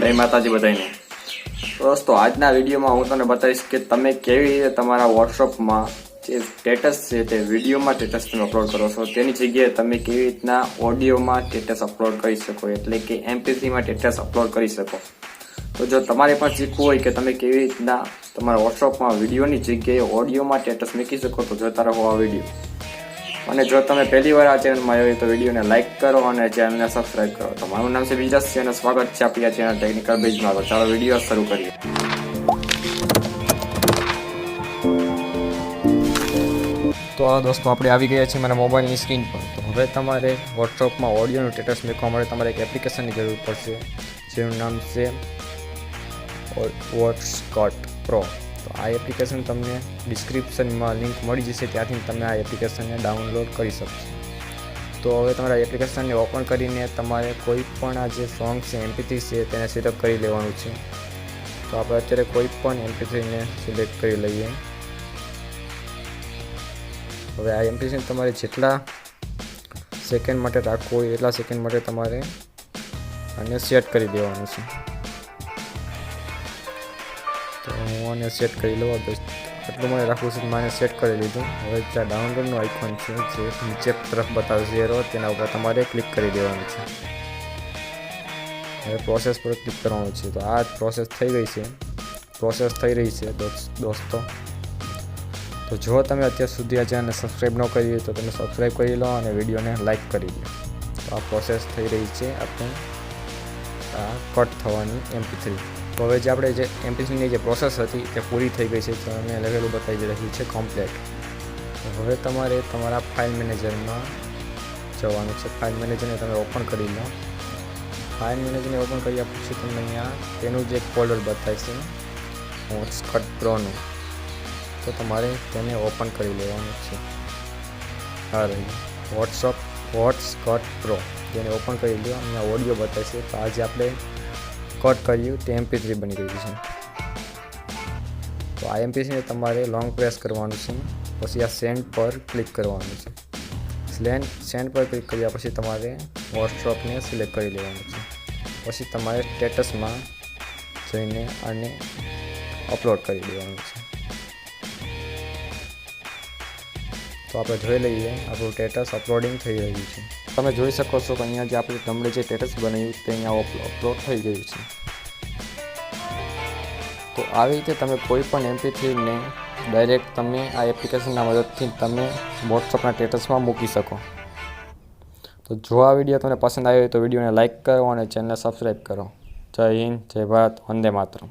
જય માતાજી બધાને। દોસ્તો આજના વિડીયોમાં હું તમને બતાવીશ કે તમે કેવી રીતે તમારા વોટ્સઅપમાં જે સ્ટેટસ છે તે વિડીયોમાં સ્ટેટસ તમે અપલોડ કરો છો તેની જગ્યાએ તમે કેવી રીતના ઓડિયોમાં સ્ટેટસ અપલોડ કરી શકો, એટલે કે MP3માં સ્ટેટસ અપલોડ કરી શકો। તો જો તમારે પણ શીખવું હોય કે તમે કેવી રીતના તમારા વોટ્સઅપમાં વિડીયોની જગ્યાએ ઓડિયોમાં સ્ટેટસ મૂકી શકો તો જોતા રહો આ વિડીયો। અને જો તમે પહેલી વાર આ ચેનલમાં આવ્યો હોય તો વિડીયોને લાઇક કરો અને ચેનલને સબસ્ક્રાઇબ કરો। તો મારું નામ છે વિજસ છે અને સ્વાગત છે આપણી આ ચેનલ ટેકનિકલ બેઝમાં। તો ચાલો વિડીયો શરૂ કરીએ। તો આ દોસ્તો આપણે આવી ગયા છીએ મારા મોબાઈલની સ્ક્રીન પર। તો હવે તમારે વોટ્સઅપમાં ઓડિયોનું સ્ટેટસ મૂકવા માટે તમારે એક એપ્લિકેશનની જરૂર પડશે, જેનું નામ છે વોટ્સકટ પ્રો। તો આ એપ્લિકેશન તમને ડિસ્ક્રિપ્શનમાં લિંક મળી જશે, ત્યાંથી તમે આ એપ્લિકેશનને ડાઉનલોડ કરી શકશો। તો હવે તમારા એપ્લિકેશનને ઓપન કરીને તમારે કોઈ પણ આ જે સોંગ છે MP3 છે તેને સિલેક્ટ કરી લેવાનું છે। તો આપણે અત્યારે કોઈ પણ MP3ને સિલેક્ટ કરી લઈએ। હવે આ MP3 તમારે જેટલા સેકન્ડ માટે રાખવું હોય એટલા સેકન્ડ માટે તમારે આને સેટ કરી દેવાનું છે। તો હું આને સેટ કરી લઉં, આટલું મને રાખવું છે, મને સેટ કરી લીધું। હવે ત્યાં ડાઉનલોડનું આઇકોન છે જે નીચે તરફ બતાવે છે એરો, તેના ઉપર તમારે ક્લિક કરી દેવાનું છે। હવે પ્રોસેસ પર ક્લિક કરવાનું છે। તો આ પ્રોસેસ થઈ ગઈ છે, પ્રોસેસ થઈ રહી છે દોસ્તો। તો જો તમે અત્યાર સુધી આ ચેનલને સબસ્ક્રાઈબ ન કરી હોય તો તમે સબસ્ક્રાઈબ કરી લો અને વિડીયોને લાઇક કરી દો। તો આ પ્રોસેસ થઈ રહી છે આપણે આ કટ થવાની MP3। તો હવે જે આપણે જે MP3ની જે પ્રોસેસ હતી તે પૂરી થઈ ગઈ છે, તો અમે લખેલું બતાવી રહ્યું છે કમ્પ્લીટ। તો હવે તમારે તમારા ફાઇલ મેનેજરમાં જવાનું છે। ફાઇલ મેનેજરને તમે ઓપન કરી લો। ફાઇલ મેનેજરને ઓપન કર્યા પછી તમને અહીંયા તેનું જે ફોલ્ડર બતાવે છે વોટ્સકટ પ્રોનું, તો તમારે તેને ઓપન કરી લેવાનું છે। હા રહ્યું વોટ્સકટ પ્રો, તેને ઓપન કરી લો। અહીંયા ઓડિયો બતાવે છે, તો આજે આપણે કટ કર્યું તે MP3 બની ગયું છે। તો આ MP3ને તમારે લોંગ પ્રેસ કરવાનું છે, પછી આ સેન્ડ પર ક્લિક કરવાનું છે। સેન્ડ પર ક્લિક કર્યા પછી તમારે વોટ્સઅપને સિલેક્ટ કરી લેવાનું છે, પછી તમારે સ્ટેટસમાં જઈને આને અપલોડ કરી દેવાનું છે। તો આપણે જોઈ લઈએ આપણું સ્ટેટસ અપલોડિંગ થઈ રહ્યું છે। તમે જોઈ શકો છો કે અહીંયા જે આપણે તમને જે સ્ટેટસ બનાવ્યું તે અહીંયા અપલોડ થઈ ગયું છે। તો આવી રીતે તમે કોઈ પણ MP3ને ડાયરેક્ટ તમે આ એપ્લિકેશનના મદદથી તમે વોટ્સઅપના સ્ટેટસમાં મૂકી શકો। તો જો આ વિડીયો તમને પસંદ આવ્યો હોય તો વિડીયોને લાઇક કરો અને ચેનલને સબસ્ક્રાઈબ કરો। જય હિન્દ, જય ભારત, વંદે માતરમ।